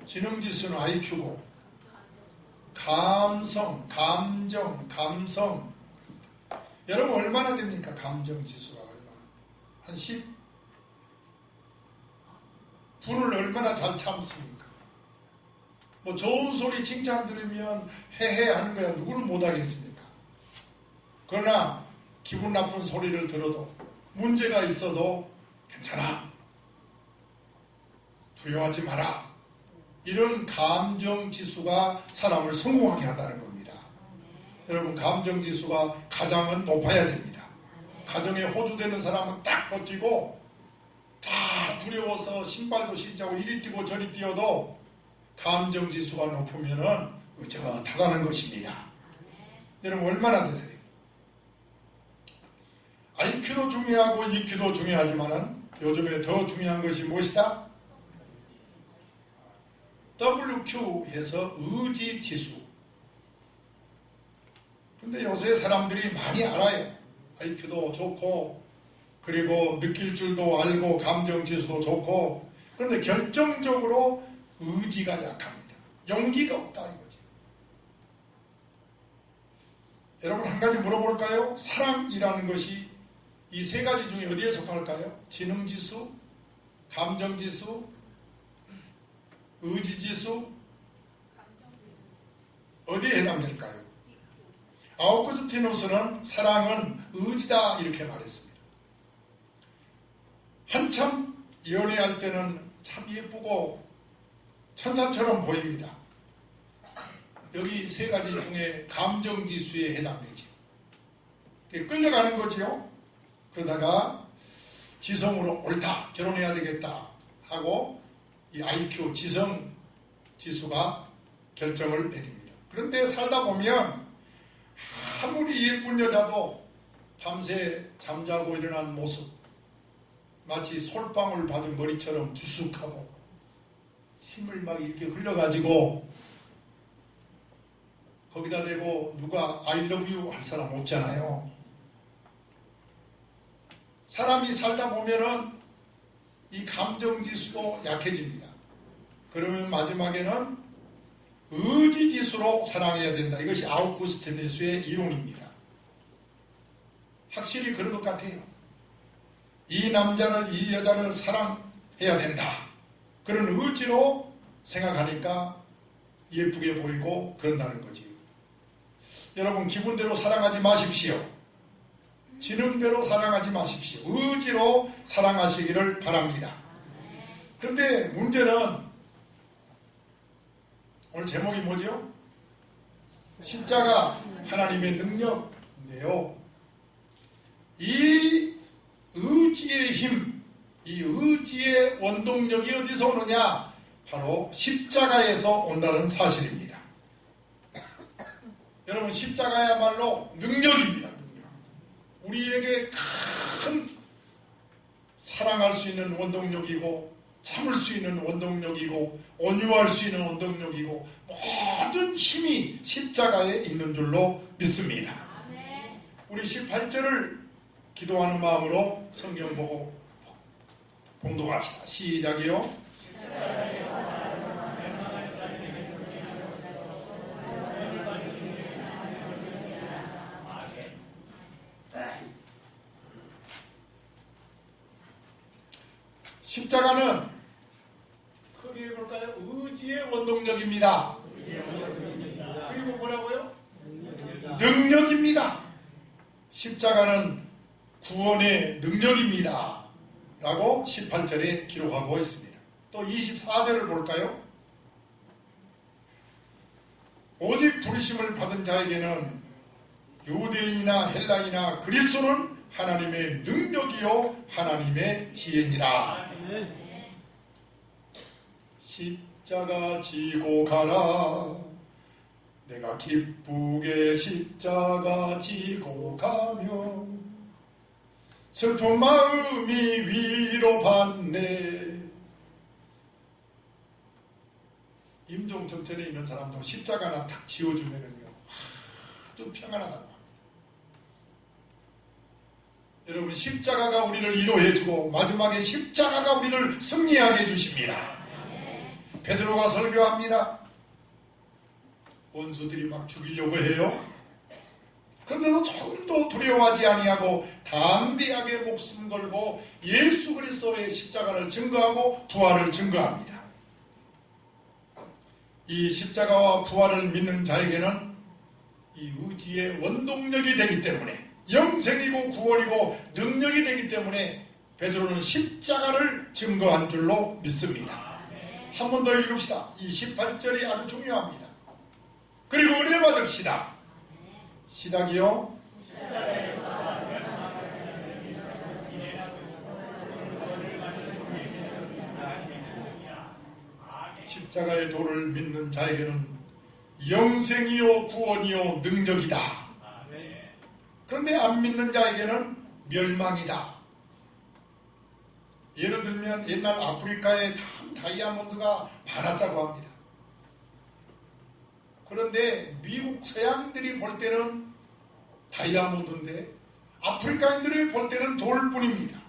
지능지수는 IQ고 감성, 감정, 감성. 여러분 얼마나 됩니까? 감정지수가 얼마나? 한 10? 분을 얼마나 잘 참습니까? 뭐 좋은 소리 칭찬 들으면 헤헤 하는 거야 누구는 못하겠습니까? 그러나 기분 나쁜 소리를 들어도 문제가 있어도 괜찮아, 두려워하지 마라, 이런 감정지수가 사람을 성공하게 한다는 겁니다. 여러분 감정지수가 가장은 높아야 됩니다. 가정에 호주되는 사람은 딱 버티고 다 두려워서 신발도 신지 않고 이리 뛰고 저리 뛰어도 감정지수가 높으면은 의젓하다는 것입니다. 여러분 얼마나 되세요? IQ도 중요하고 EQ도 중요하지만은 요즘에 더 중요한 것이 무엇이다? WQ에서 의지지수. 근데 요새 사람들이 많이 알아요. IQ도 좋고 그리고 느낄 줄도 알고 감정지수도 좋고, 그런데 결정적으로 의지가 약합니다. 용기가 없다 이거지. 여러분 한 가지 물어볼까요? 사랑이라는 것이 이 세 가지 중에 어디에 속할까요? 지능지수, 감정지수, 의지지수, 어디에 해당될까요? 아우구스티누스는 사랑은 의지다 이렇게 말했습니다. 한참 연애할 때는 참 예쁘고 천사처럼 보입니다. 여기 세 가지 중에 감정지수에 해당되죠. 끌려가는 거지요. 그러다가 지성으로 옳다, 결혼해야 되겠다 하고 이 IQ, 지성 지수가 결정을 내립니다. 그런데 살다 보면 아무리 예쁜 여자도 밤새 잠자고 일어난 모습 마치 솔방울 받은 머리처럼 부숙하고 힘을 막 이렇게 흘려가지고 거기다 대고 누가 I love you 할 사람 없잖아요. 사람이 살다 보면은 이 감정지수도 약해집니다. 그러면 마지막에는 의지지수로 사랑해야 된다. 이것이 아우구스티누스의 이론입니다. 확실히 그런 것 같아요. 이 남자를, 이 여자를 사랑해야 된다. 그런 의지로 생각하니까 예쁘게 보이고 그런다는 거지. 여러분 기분대로 사랑하지 마십시오. 지능대로 사랑하지 마십시오. 의지로 사랑하시기를 바랍니다. 그런데 문제는 오늘 제목이 뭐죠? 십자가 하나님의 능력인데요. 이 의지의 힘, 이 의지의 원동력이 어디서 오느냐? 바로 십자가에서 온다는 사실입니다. 여러분 십자가야말로 능력입니다. 능력. 우리에게 큰 사랑할 수 있는 원동력이고 참을 수 있는 원동력이고 온유할 수 있는 원동력이고 모든 힘이 십자가에 있는 줄로 믿습니다. 우리 18절을 기도하는 마음으로 성경 보고 봉독합시다. 시작이요. 십자가는 크게 볼까요? 의지의 원동력입니다. 그리고 뭐라고요? 능력입니다. 십자가는 구원의 능력입니다. 라고 18절에 기록하고 있습니다. 또 24절을 볼까요? 오직 부르심을 받은 자에게는 유대인이나 헬라이나 그리스도는 하나님의 능력이요 하나님의 지혜니라. 십자가 지고 가라. 내가 기쁘게 십자가 지고 가며 슬픈 마음이 위로받네. 임종정전에 있는 사람도 십자가 하나 탁 지어주면은요 아주 평안하다고. 여러분 십자가가 우리를 위로해주고 마지막에 십자가가 우리를 승리하게 해주십니다. 베드로가 설교합니다. 원수들이 막 죽이려고 해요. 그런데도 조금도 두려워하지 아니하고 담대하게 목숨 걸고 예수 그리스도의 십자가를 증거하고 부활을 증거합니다. 이 십자가와 부활을 믿는 자에게는 이 의지의 원동력이 되기 때문에, 영생이고 구원이고 능력이 되기 때문에 베드로는 십자가를 증거한 줄로 믿습니다. 한 번 더 읽읍시다. 이 18절이 아주 중요합니다. 그리고 은혜 받읍시다. 시작이요. 십자가의 도를 믿는 자에게는 영생이요 구원이요 능력이다. 그런데 안 믿는 자에게는 멸망이다. 예를 들면 옛날 아프리카에 다이아몬드가 많았다고 합니다. 그런데 미국 서양인들이 볼 때는 다이아몬드인데 아프리카인들이 볼 때는 돌뿐입니다.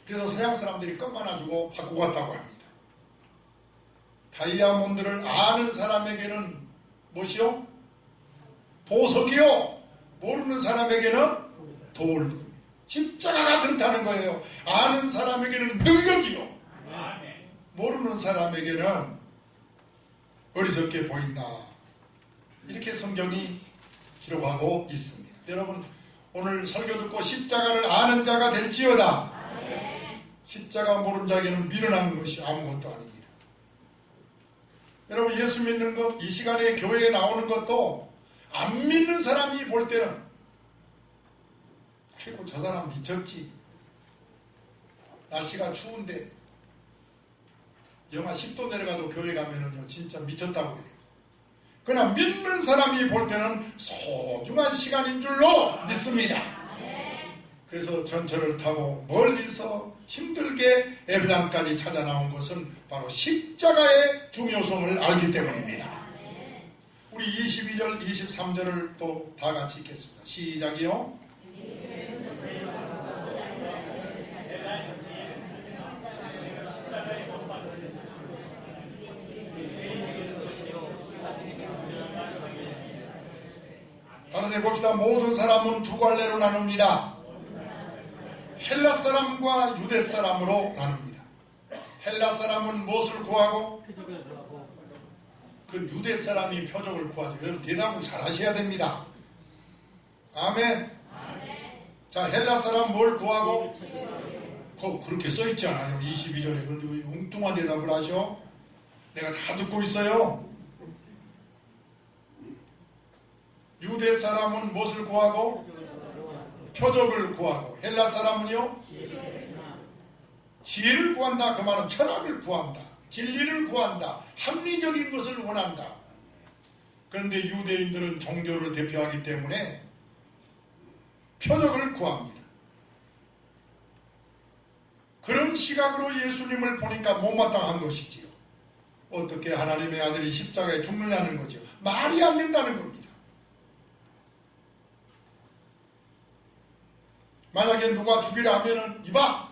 그래서 서양 사람들이 껌 하나 주고 바꾸고 갔다고 합니다. 다이아몬드를 아는 사람에게는 무엇이요? 보석이요. 모르는 사람에게는 돌. 십자가가 그렇다는 거예요. 아는 사람에게는 능력이요. 모르는 사람에게는 어리석게 보인다. 이렇게 성경이 기록하고 있습니다. 여러분, 오늘 설교 듣고 십자가를 아는 자가 될지어다. 십자가 모르는 자에게는 미련한 것이 아무것도 아닙니다. 여러분, 예수 믿는 것, 이 시간에 교회에 나오는 것도 안 믿는 사람이 볼 때는 아이고 저 사람 미쳤지. 날씨가 추운데 영하 10도 내려가도 교회 가면은요 진짜 미쳤다고 그래요. 그러나 믿는 사람이 볼 때는 소중한 시간인 줄로 믿습니다. 그래서 전철을 타고 멀리서 힘들게 예배당까지 찾아 나온 것은 바로 십자가의 중요성을 알기 때문입니다. 우리 22절, 23절을 또 다 같이 읽겠습니다. 시작이요. 다른 봅시다. 모든 사람은 두 갈래로 나눕니다. 헬라 사람과 유대 사람으로 나눕니다. 헬라 사람은 무엇을 구하고 그 유대 사람이 표적을 구하죠. 여러분 대답을 잘 하셔야 됩니다. 아멘. 자, 헬라 사람 뭘 구하고? 그렇게 써있잖아요. 22절에. 그런데 왜 웅뚱한 대답을 하셔? 내가 다 듣고 있어요. 유대 사람은 무엇을 구하고? 표적을 구하고. 헬라 사람은요? 지혜를 구한다. 그 말은 철학을 구한다. 진리를 구한다. 합리적인 것을 원한다. 그런데 유대인들은 종교를 대표하기 때문에 표적을 구합니다. 그런 시각으로 예수님을 보니까 못마땅한 것이지요. 어떻게 하나님의 아들이 십자가에 죽느냐는 거죠. 말이 안 된다는 겁니다. 만약에 누가 죽이라 하면은 이봐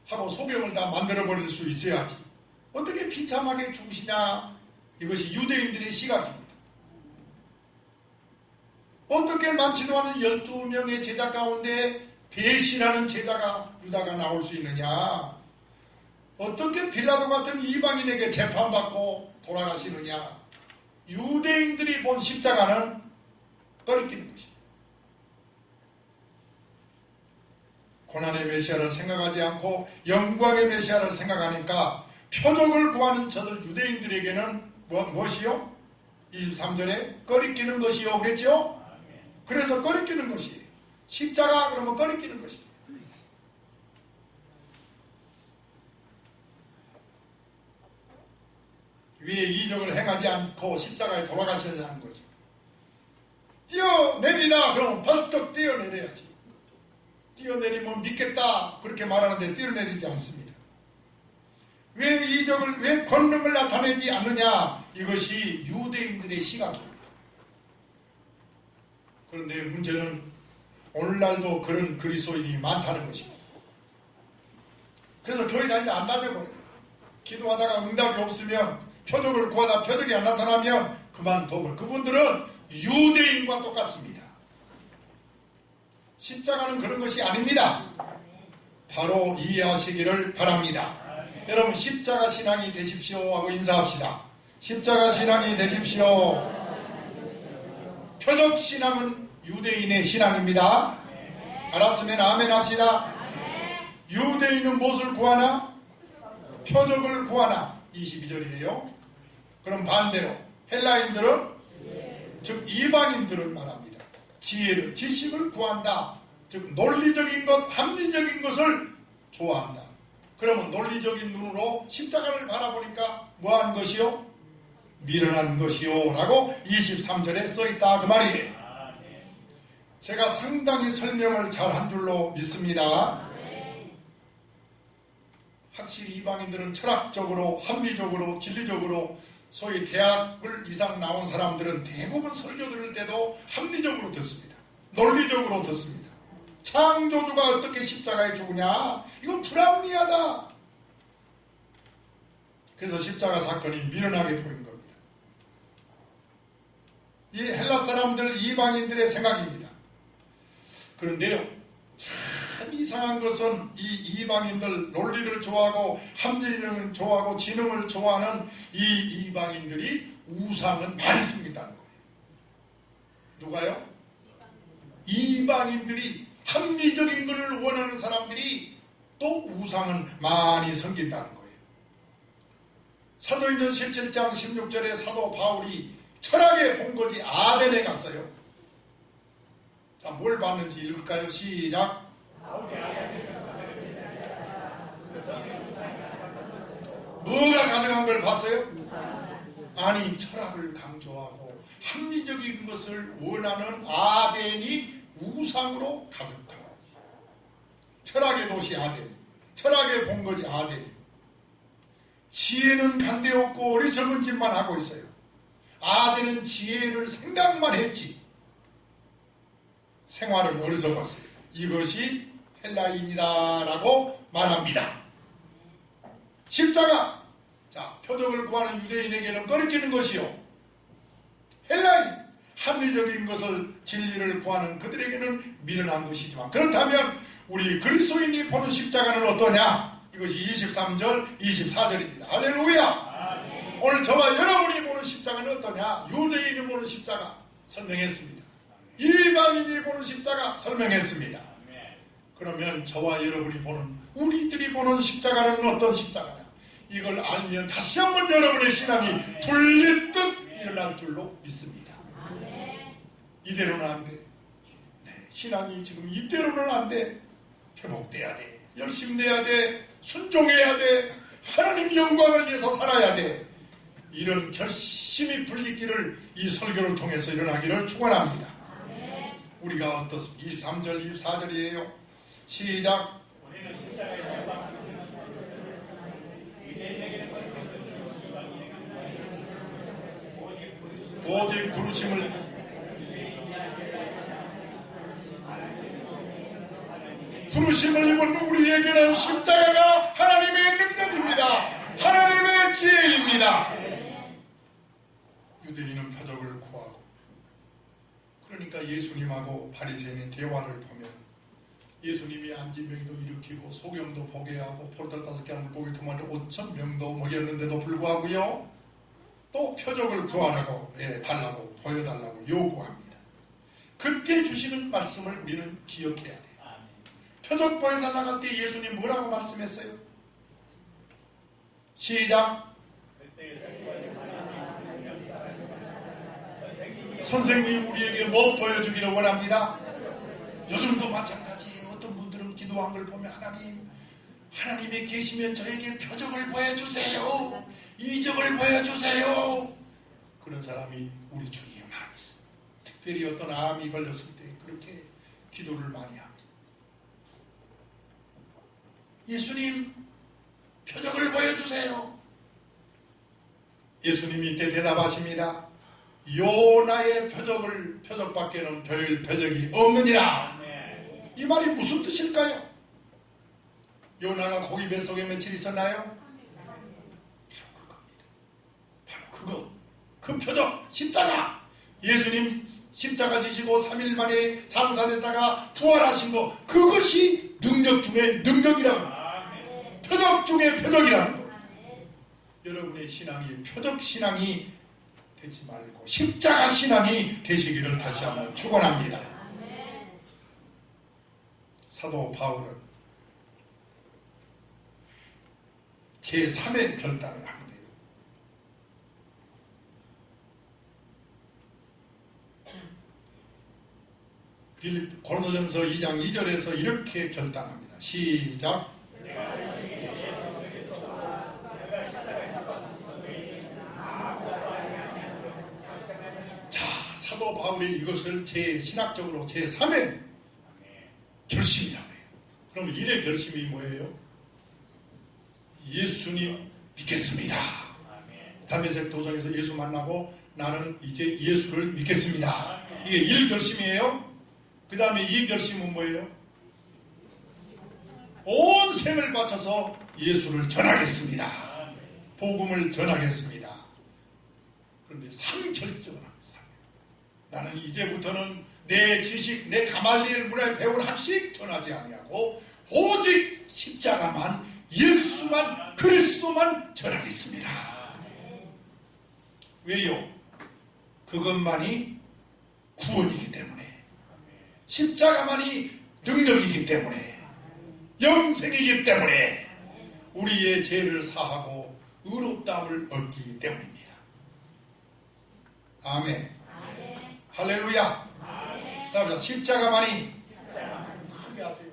하고 소경을 다 만들어버릴 수 있어야지. 어떻게 비참하게 죽으시냐. 이것이 유대인들의 시각입니다. 어떻게 많지도 않은 12명의 제자 가운데 배신하는 제자가 유다가 나올 수 있느냐. 어떻게 빌라도 같은 이방인에게 재판받고 돌아가시느냐. 유대인들이 본 십자가는 꺼리끼는 것입니다. 고난의 메시아를 생각하지 않고 영광의 메시아를 생각하니까 표적을 구하는 저들 유대인들에게는 무엇이요? 23절에 꺼리끼는 것이요 그랬죠? 그래서 꺼리끼는 것이에요. 십자가 그러면 꺼리끼는 것이에요. 위에 이적을 행하지 않고 십자가에 돌아가셔야 하는 거죠. 뛰어내리라 그러면 벌떡 뛰어내려야지. 뛰어내리면 믿겠다 그렇게 말하는데 뛰어내리지 않습니다. 왜 이적을, 왜 권능을 나타내지 않느냐. 이것이 유대인들의 시각입니다. 그런데 문제는 오늘날도 그런 그리스도인이 많다는 것입니다. 그래서 교회 다니지 안 다녀버려요. 기도하다가 응답이 없으면, 표적을 구하다 표적이 안 나타나면 그만둬버려. 그분들은 유대인과 똑같습니다. 십자가는 그런 것이 아닙니다. 바로 이해하시기를 바랍니다. 여러분, 십자가 신앙이 되십시오 하고 인사합시다. 십자가 신앙이 되십시오. 표적 신앙은 유대인의 신앙입니다. 알았으면 아멘 합시다. 유대인은 무엇을 구하나? 표적을 구하나? 22절이에요. 그럼 반대로 헬라인들은, 즉 이방인들을 말합니다. 지혜를, 지식을 구한다. 즉 논리적인 것, 합리적인 것을 좋아한다. 그러면 논리적인 눈으로 십자가를 바라보니까 뭐한 것이요? 미련한 것이요 라고 23절에 써있다 그 말이에요. 제가 상당히 설명을 잘한 줄로 믿습니다. 확실히 이방인들은 철학적으로, 합리적으로, 진리적으로, 소위 대학을 이상 나온 사람들은 대부분 설교 들을 때도 합리적으로 듣습니다. 논리적으로 듣습니다. 창조주가 어떻게 십자가에 죽으냐? 이건 불합리하다. 그래서 십자가 사건이 미련하게 보인 겁니다. 이 헬라 사람들, 이방인들의 생각입니다. 그런데요, 참 이상한 것은 이 이방인들, 논리를 좋아하고 합리를 좋아하고 지능을 좋아하는 이 이방인들이 우상은 많이 섬긴다는 거예요. 누가요? 이방인들이, 합리적인 것을 원하는 사람들이 또 우상은 많이 섬긴다는 거예요. 사도행전 17장 16절에 사도 바울이 철학의 본거지 아덴에 갔어요. 자, 뭘 봤는지 읽을까요? 시작. 뭐가 가능한 걸 봤어요? 아니, 철학을 강조하고 합리적인 것을 원하는 아덴이 우상으로 가득한 거지. 철학의 도시 아덴이, 철학의 본거지 아덴이. 지혜는 간대없고 어리석은 짓만 하고 있어요. 아덴은 지혜를 생각만 했지 생활은 어리석었어요. 이것이 헬라인이다 라고 말합니다. 십자가, 자, 표적을 구하는 유대인에게는 꺼리끼는 것이요, 헬라인, 합리적인 것을, 진리를 구하는 그들에게는 미련한 것이지만, 그렇다면 우리 그리스도인이 보는 십자가는 어떠냐? 이것이 23절 24절입니다 할렐루야. 오늘 저와 여러분이 보는 십자가는 어떠냐? 유대인이 보는 십자가 설명했습니다. 이방인이 보는 십자가 설명했습니다. 그러면 저와 여러분이 보는, 우리들이 보는 십자가는 어떤 십자가냐? 이걸 알면 다시 한번 여러분의 신앙이 돌릴 듯 일어날 줄로 믿습니다. 이대로는 안 돼. 네, 신앙이 지금 이대로는 안 돼. 회복돼야 돼. 열심내야 돼. 순종해야 돼. 하나님 영광을 위해서 살아야 돼. 이런 결심이 풀리기를 이 설교를 통해서 일어나기를 축원합니다. 우리가 어떻습니까? 23절 24절이에요 시작. 오직 부르심을 입은 우리에게는 십자가가 하나님의 능력입니다. 하나님의 지혜입니다. 유대인은 표적을 구하고, 그러니까 예수님하고 바리새인의 대화를 보면 예수님이 안진병이도 일으키고 소경도 보게 하고 포도당 5개 하는 물고기 2마리 5,000명도 먹였는데도 불구하고요, 또 표적을 구하라고, 달라고, 보여달라고 요구합니다. 그때 주시는 말씀을 우리는 기억해야 돼요. 표적 보여달라고 할 때 예수님 뭐라고 말씀했어요? 시작. 선생님, 우리에게 뭐 보여주기를 원합니다? 요즘도 마찬가지예요. 어떤 분들은 기도한 걸 보면 하나님이 계시면 저에게 표적을 보여주세요. 이적을 보여주세요. 그런 사람이 우리 주위에 많이 있습니다. 특별히 어떤 암이 걸렸을 때 그렇게 기도를 많이 합니다. 예수님, 표적을 보여주세요. 예수님이 이때 대답하십니다. 요나의 표적밖에는 별 표적이 없느니라. 이 말이 무슨 뜻일까요? 요나가 고기 뱃속에 며칠 있었나요? 그 표적 십자가, 예수님 십자가 지시고 3일 만에 장사됐다가 부활하신 거, 그것이 능력 중에 능력이라는 거예요. 표적 중에 표적이라는 거예요. 여러분의 신앙이 표적 신앙이 되지 말고 십자가 신앙이 되시기를 다시 한번 축원합니다. 사도 바울은 제3의 결단을 하는데요. 고린도전서 2장 2절에서 이렇게 결단합니다. 시작. 사도 바울이 이것을 신학적으로 제3의 결심이라고 해요. 그럼 1의 결심이 뭐예요? 예수님 믿겠습니다. 담에색 도성에서 예수 만나고 나는 이제 예수를 믿겠습니다. 이게 1 결심이에요. 그 다음에 2 결심은 뭐예요? 온 생을 바쳐서 예수를 전하겠습니다. 복음을 전하겠습니다. 그런데 3 결정을 합니다. 나는 이제부터는 내 지식, 내 가말리엘 문화에 배운 학식 전하지 아니하고 오직 십자가만, 예수만, 그리스도만 전하겠습니다. 왜요? 그것만이 구원이기 때문에, 십자가만이 능력이기 때문에, 영생이기 때문에, 우리의 죄를 사하고 의롭다함을 얻기 때문입니다. 아멘. 할렐루야. 따라서 십자가만이 크게 하세요.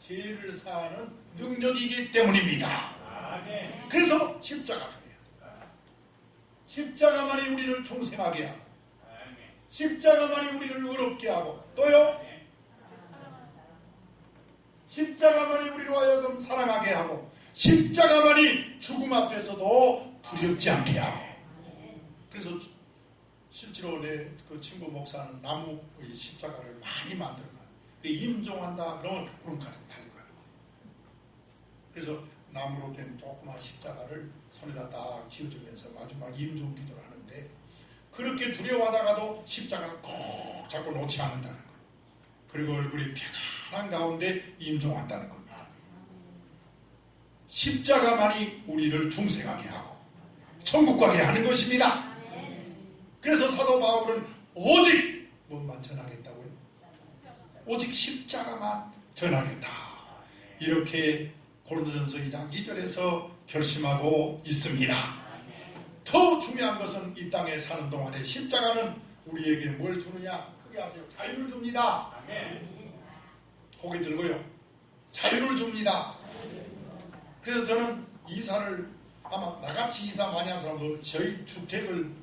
죄를 사하는 능력이기 때문입니다. 그래서 십자가 전해요. 십자가만이 우리를 중생하게 하고, 십자가만이 우리를 의롭게 하고, 또요 십자가만이 우리로 하여금 사랑하게 하고, 십자가만이 죽음 앞에서도 두렵지 않게 하고. 그래서 실제로 내 그 친구 목사는 나무의 십자가를 많이 만들어놔요. 임종한다 그러면 구름 가지고 달려가는 거예요. 그래서 나무로 된 조그만 십자가를 손에다 딱 쥐어주면서 마지막 임종 기도를 하는데, 그렇게 두려워하다가도 십자가를 꼭 잡고 놓지 않는다는 거예요. 그리고 얼굴이 편안한 가운데 임종한다는 겁니다. 십자가만이 우리를 중생하게 하고 천국 가게 하는 것입니다. 그래서 사도 바울은 오직 뭐만 전하겠다고요? 오직 십자가만 전하겠다. 이렇게 고린도전서 2장 2절에서 결심하고 있습니다. 더 중요한 것은 이 땅에 사는 동안에 십자가는 우리에게 뭘 주느냐? 크게 하세요. 자유를 줍니다. 고개 들고요. 자유를 줍니다. 그래서 저는 이사를, 아마 나같이 이사 많이 하는 사람도 저희 주택을,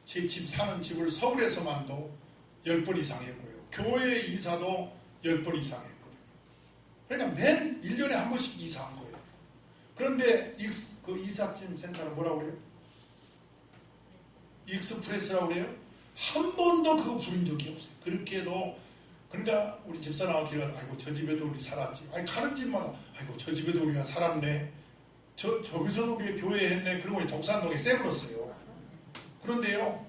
제 집 사는 집을 서울에서만도 10번 이상 했고요. 교회 이사도 10번 이상 했거든요. 그러니까 맨 1년에 한 번씩 이사한 거예요. 그런데 그 이삿짐 센터는 뭐라고 그래요? 익스프레스라고 그래요? 한 번도 그거 부른 적이 없어요. 그렇게 해도, 그러니까 우리 집사람하고 길어도, 아이고 저 집에도 우리 살았지. 아니 가는 집마다 아이고 저 집에도 우리가 살았네. 저기서도 우리 교회 했네. 그러고 독산동에 쎄불었어요. 그런데요,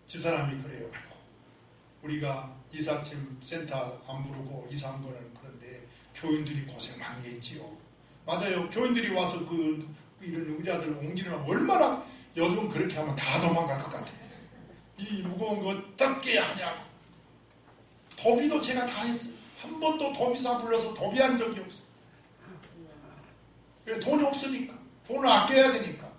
집사람이 그래요. 아이고, 우리가 이삿짐 센터 안 부르고 이사한 거는 그런데 교인들이 고생 많이 했지요. 맞아요. 교인들이 와서 이런 의자들 옮기는 얼마나, 요즘 그렇게 하면 다 도망갈 것 같아요. 이 무거운 거 뜯게 하냐고. 도비도 제가 다 했어요. 한 번도 도비사 불러서 도비한 적이 없어요. 왜? 돈이 없으니까. 돈을 아껴야 되니까.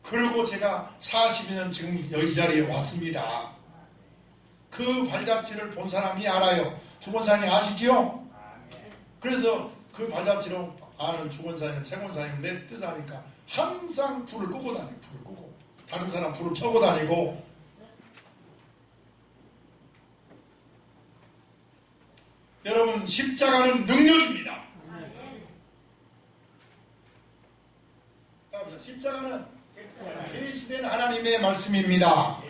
그리고 제가 40년 지금 이 자리에 왔습니다. 그 발자취를 본 사람이 알아요. 주권사님 아시지요? 그래서 그 발자취로 아는 주권사님, 최권사님 내 뜻 아니까 항상 불을 끄고 다니고, 불을 끄고 다른 사람 불을 켜고 다니고. 여러분, 십자가는 능력입니다. 십자가는 계시된 하나님의 말씀입니다.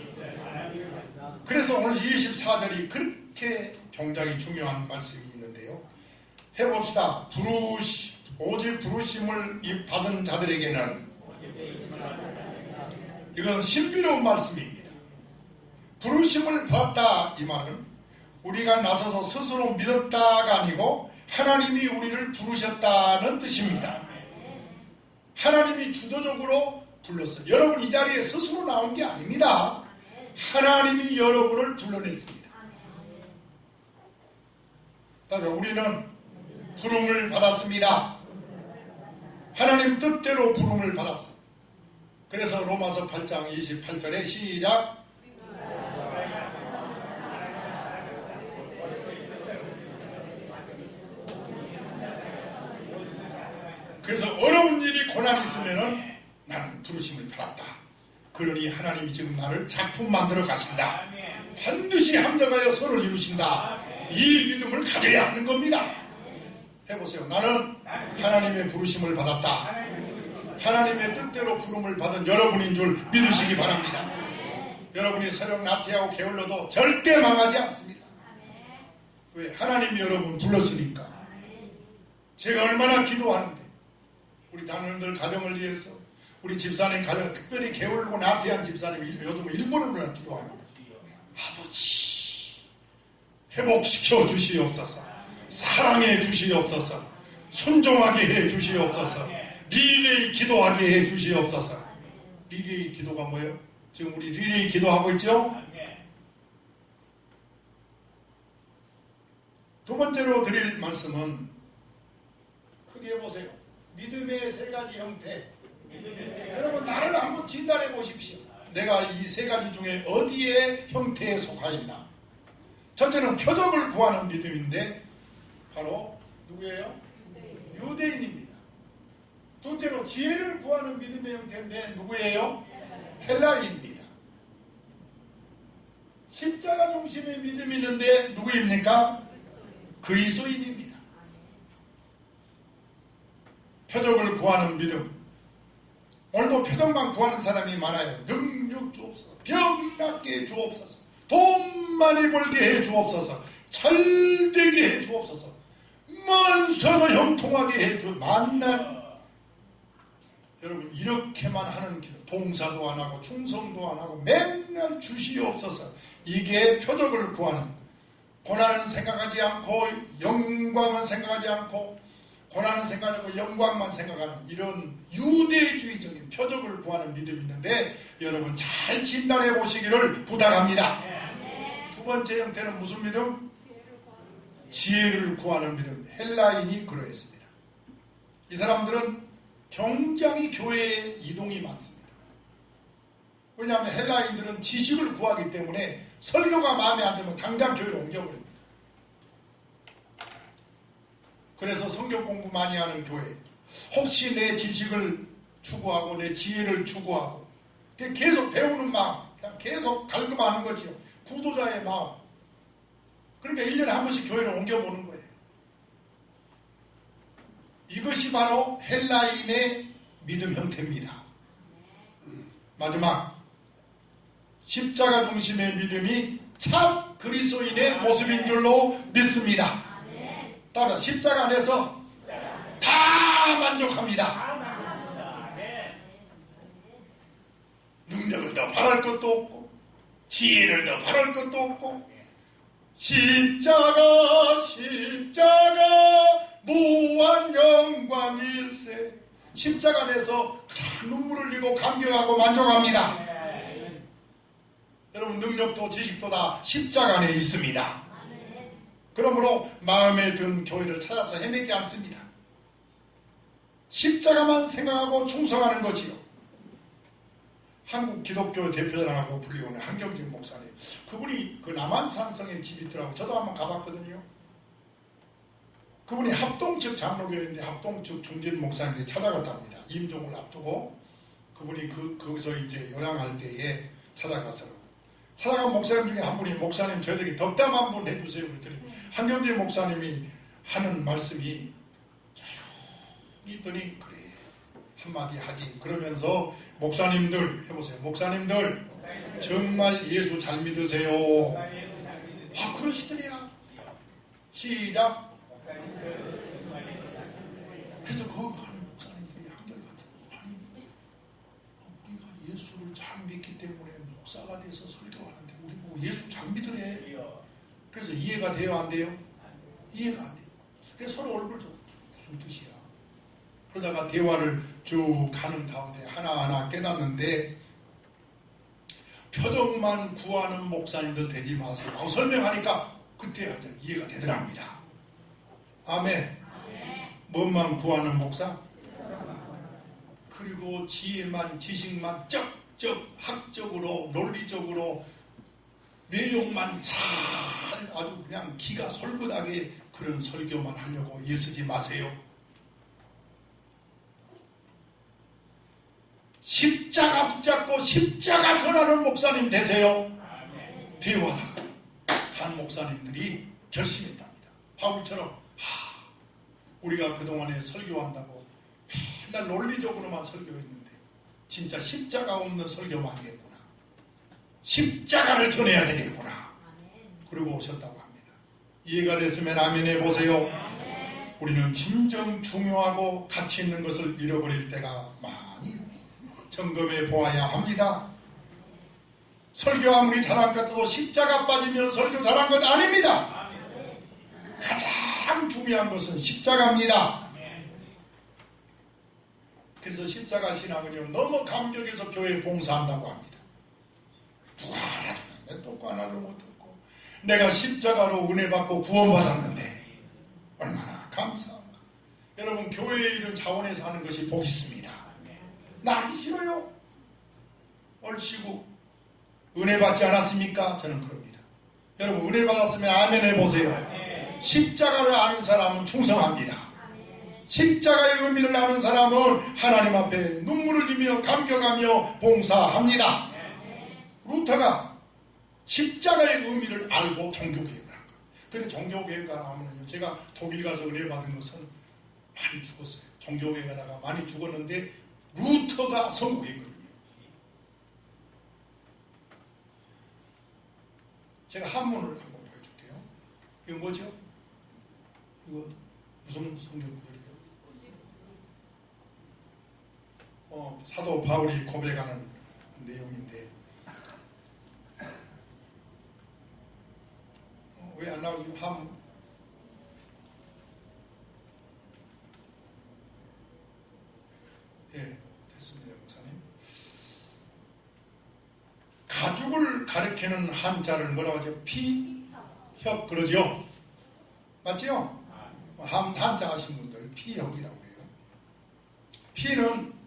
그래서 오늘 24절이 그렇게 굉장히 중요한 말씀이 있는데요. 해봅시다. 오직 부르심을 받은 자들에게는 이건 신비로운 말씀입니다. 부르심을 받았다 이 말은 우리가 나서서 스스로 믿었다가 아니고 하나님이 우리를 부르셨다는 뜻입니다. 하나님이 주도적으로 불렀어요. 여러분 이 자리에 스스로 나온 게 아닙니다. 하나님이 여러분을 불러냈습니다. 따라서 우리는 부름을 받았습니다. 하나님 뜻대로 부름을 받았어요. 그래서 로마서 8장 28절에 시작. 그래서 어려운 일이 고난이 있으면은 나는 부르심을 받았다. 그러니 하나님이 지금 나를 작품 만들어 가신다. 반드시 합력하여 서로를 이루신다. 이 믿음을 가져야 하는 겁니다. 해보세요. 나는 하나님의 부르심을 받았다. 하나님의 뜻대로 부름을 받은 여러분인 줄 믿으시기 바랍니다. 여러분이 새벽 나태하고 게을러도 절대 망하지 않습니다. 왜? 하나님이 여러분 불렀으니까. 제가 얼마나 기도하는데 우리 당연들 가정을 위해서 우리 집사님 가정 특별히 게을르고 나태한 집사님이 요즘 일본을 기도합니다. 아버지 회복시켜 주시옵소서. 사랑해 주시옵소서. 순종하게 해 주시옵소서. 리레이 기도하게 해 주시옵소서. 리레이 기도가 뭐예요? 지금 우리 리레이 기도하고 있죠? 두 번째로 드릴 말씀은 크게 보세요. 믿음의 세 가지 형태. 여러분 나를 한번 진단해 보십시오. 내가 이 세 가지 중에 어디에 형태에 속하였나? 첫째는 표적을 구하는 믿음인데 바로 누구예요? 유대인입니다. 둘째로 지혜를 구하는 믿음의 형태인데 누구예요? 헬라인입니다. 십자가 중심의 믿음이 있는데 누구입니까? 그리스도인입니다. 표적을 구하는 믿음. 오늘도 표적만 구하는 사람이 많아요. 능력 주옵소서. 병 낫게 해 주옵소서. 돈 많이 벌게 해 주옵소서. 잘 되게 해 주옵소서. 만사가 형통하게 해 주옵소서. 만난 여러분 이렇게만 하는 기도. 봉사도 안 하고 충성도 안 하고 맨날 주시옵소서. 이게 표적을 구하는, 고난은 생각하지 않고 영광은 생각하지 않고 고난은 생각하고 영광만 생각하는 이런 유대주의적인 표적을 구하는 믿음이 있는데 여러분 잘 진단해 보시기를 부탁합니다. 두 번째 형태는 무슨 믿음? 지혜를 구하는 믿음. 헬라인이 그러했습니다. 이 사람들은 굉장히 교회에 이동이 많습니다. 왜냐하면 헬라인들은 지식을 구하기 때문에 설교가 마음에 안 들면 당장 교회로 옮겨버립니다. 그래서 성경 공부 많이 하는 교회, 혹시 내 지식을 추구하고 내 지혜를 추구하고 계속 배우는 마음, 그냥 계속 갈급하는 거지요. 구도자의 마음. 그러니까 1년에 한 번씩 교회를 옮겨보는 거예요. 이것이 바로 헬라인의 믿음 형태입니다. 마지막 십자가 중심의 믿음이 참 그리스도인의 모습인 줄로 믿습니다. 따라 십자가 안에서 다 만족합니다. 능력을 더 바랄 것도 없고 지혜를 더 바랄 것도 없고 십자가 무한 영광일세. 십자가 안에서 눈물을 흘리고 감격하고 만족합니다. 여러분 능력도 지식도 다 십자가 안에 있습니다. 그러므로 마음에 든 교회를 찾아서 헤매지 않습니다. 십자가만 생각하고 충성하는 거지요. 한국 기독교 대표자라고 불리우는 한경진 목사님, 그분이 그 남한산성에 집이 있더라고요. 저도 한번 가봤거든요. 그분이 합동측 장로교회인데 합동측 중진 목사님이 찾아갔답니다. 임종을 앞두고 그분이 거기서 이제 요양할 때에 찾아간 목사님 중에 한 분이, 목사님 저희들이 덕담 한 번 해주세요 그랬더니 한경진 목사님이 하는 말씀이 조용히 있더니 그래 한마디 하지. 그러면서 목사님들 해보세요. 목사님들 정말 예수 잘 믿으세요. 아 그러시더래요. 시작. 그래서 그거 하는 목사님들이 한결같이, 아니 우리가 예수를 잘 목사가 돼서 설교하는데 우리 보고 예수 잘 믿으래. 그래서 이해가 돼요, 안 돼요? 이해가 안 돼요. 그래서 서로 얼굴 좀 무슨 뜻이야. 그러다가 대화를 쭉 가는 가운데 하나하나 깨닫는데, 표적만 구하는 목사님들 되지 마세요 하고 설명하니까 그때 이해가 되더랍니다. 아멘. 뭔만 구하는 목사? 그리고 지혜만, 지식만 쩍쩍 학적으로 논리적으로 내용만 잘 아주 그냥 기가 솔깃하게 그런 설교만 하려고 애쓰지 마세요. 십자가 붙잡고 십자가 전하는 목사님 되세요. 대화하다가 한 목사님들이 결심했답니다. 바울처럼 우리가 그동안에 설교한다고 맨날 논리적으로만 설교했는데 진짜 십자가 없는 설교만 했구나. 십자가를 전해야 되겠구나. 그리고 오셨다고 합니다. 이해가 됐으면 아멘 해보세요. 우리는 진정 중요하고 가치 있는 것을 잃어버릴 때가 많이 점검해 보아야 합니다. 설교 아무리 잘한 것 같아도 십자가 빠지면 설교 잘한 것 아닙니다. 가장 중요한 것은 십자가입니다. 그래서 십자가 신앙은요, 너무 감격해서 교회에 봉사한다고 합니다. 누가 알아주는데 또 관할로 못했고, 내가 십자가로 은혜 받고 구원받았는데 얼마나 감사합니다. 여러분, 교회에 이런 자원에서 하는 것이 복 있습니다. 나 하기 싫어요. 얼씨구 은혜 받지 않았습니까? 저는 그럽니다. 여러분, 은혜 받았으면 아멘 해보세요. 십자가를 아는 사람은 충성합니다. 십자가의 의미를 아는 사람은 하나님 앞에 눈물을 흘리며 감격하며 봉사합니다. 루터가 십자가의 의미를 알고 종교개혁을 한 거예요. 근데 종교개혁을 하면요, 제가 독일 가서 은혜 받은 것은 많이 죽었어요. 종교개혁하다가 많이 죽었는데 루터가 성공했거든요. 제가 한문을 한번 보여줄게요. 이거 뭐죠? 이거 무슨 성경 구절이에요? 사도 바울이 고백하는 내용인데 왜 안 나오죠? 예, 됐습니다, 목사님. 가죽을 가리키는 한자를 뭐라고 하죠? 피혁 그러죠? 맞죠? 한자 하신 분들 피혁이라고 해요. 피는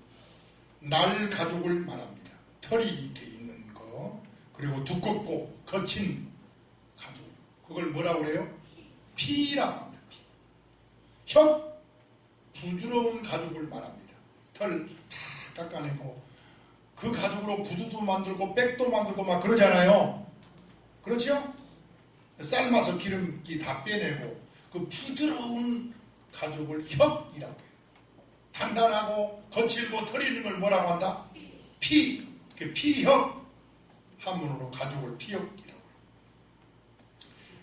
날 가죽을 말합니다. 털이 이렇게 있는 거, 그리고 두껍고 거친 가죽, 그걸 뭐라고 그래요? 피라고 합니다. 피. 혁, 부드러운 가죽을 말합니다. 털 다 깎아내고 그 가죽으로 구두도 만들고 백도 만들고 막 그러잖아요. 그렇죠? 삶아서 기름기 다 빼내고 그 부드러운 가죽을 혁이라고 해요. 단단하고 거칠고 털이 있는 걸 뭐라고 한다? 피. 피혁. 한문으로 가죽을 피혁이라고 해요.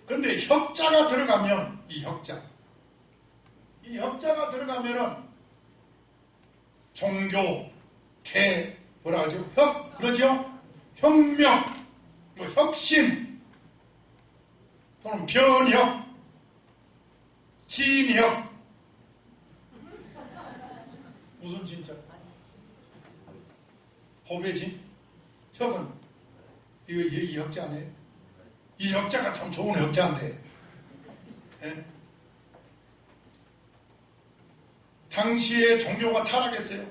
그런데 혁자가 들어가면 이 혁자가 들어가면은 종교, 개, 뭐라 하죠? 혁, 그러죠? 혁명, 뭐 혁신, 또는 변혁, 진혁. 무슨 진짜? 법의 진? 혁은 이거 이 혁자 아니에요? 이 혁자가 참 좋은 혁자인데. 예? 당시에 종교가 타락했어요.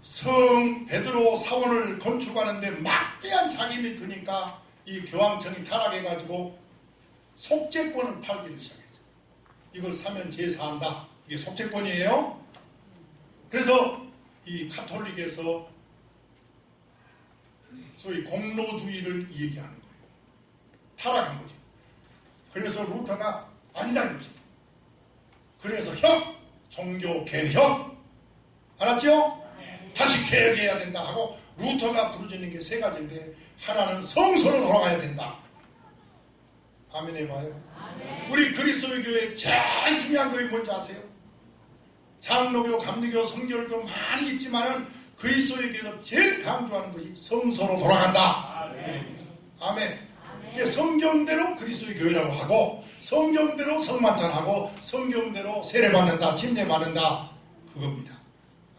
성 베드로 사원을 건축하는데 막대한 자금이 드니까 이 교황청이 타락해가지고 속죄권을 팔기를 시작했어요. 이걸 사면 제사한다. 이게 속죄권이에요. 그래서 이 카톨릭에서 소위 공로주의를 얘기하는 거예요. 타락한 거죠. 그래서 루터가 아니다 이거죠. 그래서 혁, 종교 개혁, 알았죠? 다시 개혁해야 된다 하고 루터가 부르짖는 게 세 가지인데, 하나는 성소로 돌아가야 된다. 아멘 해봐요. 아멘. 우리 그리스도의 교회에 제일 중요한 것이 뭔지 아세요? 장로교, 감리교, 성결교 많이 있지만은 그리스도의 교회에서 제일 강조하는 것이 성소로 돌아간다. 아멘. 성경대로 그리스도의 교회라고 하고 성경대로 성만찬하고 성경대로 세례받는다, 침례받는다, 그겁니다.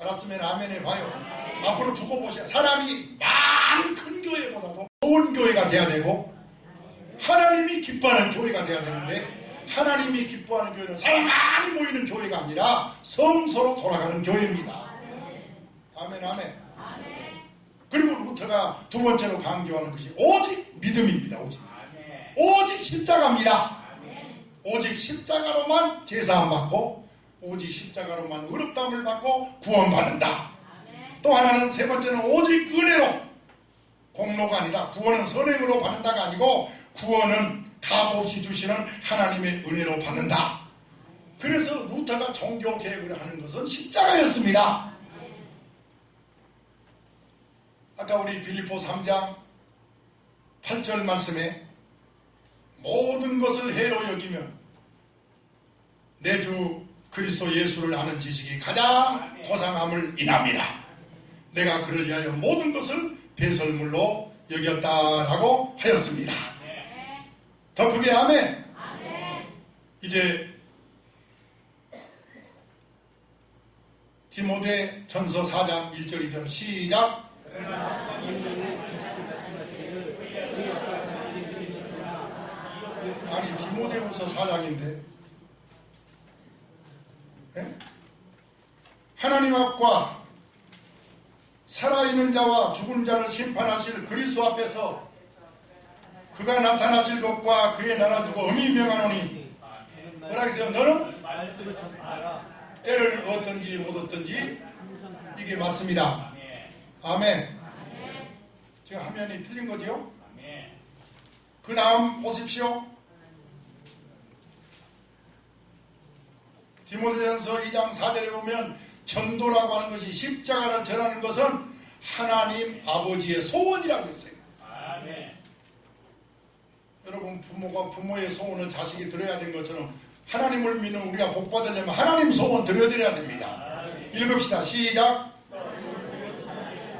알았으면 아멘 해봐요. 앞으로 두고 보세요. 사람이 많은 큰 교회보다도 좋은 교회가 돼야 되고 하나님이 기뻐하는 교회가 돼야 되는데 하나님이 기뻐하는 교회는 사람 많이 모이는 교회가 아니라 성소로 돌아가는 교회입니다. 아멘 아멘. 그리고 루터가 두 번째로 강조하는 것이 오직 믿음입니다. 오직 십자가입니다. 오직 십자가로만 제사 안 받고 오직 십자가로만 의롭다함을 받고 구원받는다. 또 하나는 세 번째는 오직 은혜로, 공로가 아니라 구원은 선행으로 받는다가 아니고 구원은 값없이 주시는 하나님의 은혜로 받는다. 그래서 루터가 종교개혁을 하는 것은 십자가였습니다. 아까 우리 빌립보 3장 8절 말씀에 모든 것을 해로 여기면 내 주 그리스도 예수를 아는 지식이 가장 고상함을 인함이라. 내가 그를 위하여 모든 것을 배설물로 여겼다라고 하였습니다. 더 크게 아멘. 이제 디모데 전서 4장 1절 2절 시작. 아니 디모데후서 4장인데 네? 하나님 앞과 살아있는 자와 죽은 자를 심판하실 그리스도 앞에서 그가 나타나실 것과 그의 나라 두고 엄히 명하노니 뭐라 했어요? 너는 때를 얻든지 못 얻든지 이게 맞습니다. 아멘. 지금 화면이 틀린 거죠? 그 다음 보십시오. 디모데전서 2장 4절에 보면 전도라고 하는 것이 십자가를 전하는 것은 하나님 아버지의 소원이라고 했어요. 여러분 부모가 부모의 소원을 자식이 들어야 된 것처럼 하나님을 믿는 우리가 복 받으려면 하나님 소원 들려드려야 됩니다. 읽읍시다. 시작.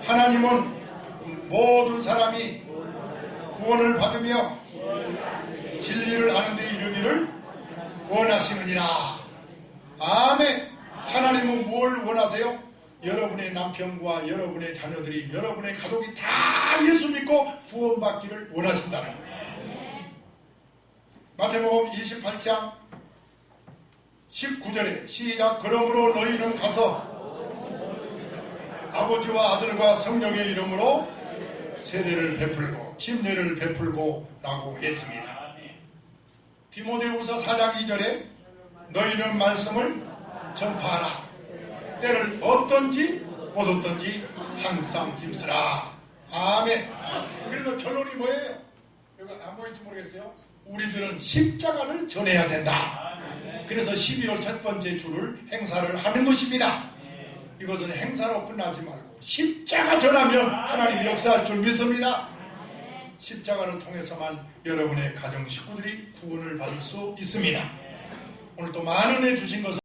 하나님은 모든 사람이 구원을 받으며 진리를 아는 데 이르기를 원하시느니라. 아멘. 하나님은 뭘 원하세요? 여러분의 남편과 여러분의 자녀들이, 여러분의 가족이 다 예수 믿고 구원받기를 원하신다는 거예요. 마태복음 28장 19절에 시작. 그러므로 너희는 가서 아버지와 아들과 성령의 이름으로 세례를 베풀고 침례를 베풀고 라고 했습니다. 디모데후서 4장 2절에 너희는 말씀을 전파하라. 때를 얻든지 못 얻든지 항상 힘쓰라. 아멘. 그래서 결론이 뭐예요? 이거 안 보일지 모르겠어요. 우리들은 십자가를 전해야 된다. 그래서 12월 첫 번째 주를 행사를 하는 것입니다. 이것은 행사로 끝나지 말고 십자가 전하면 하나님 역사할 줄 믿습니다. 십자가를 통해서만 여러분의 가정 식구들이 구원을 받을 수 있습니다. 오늘 또 많은 은혜 주신 것을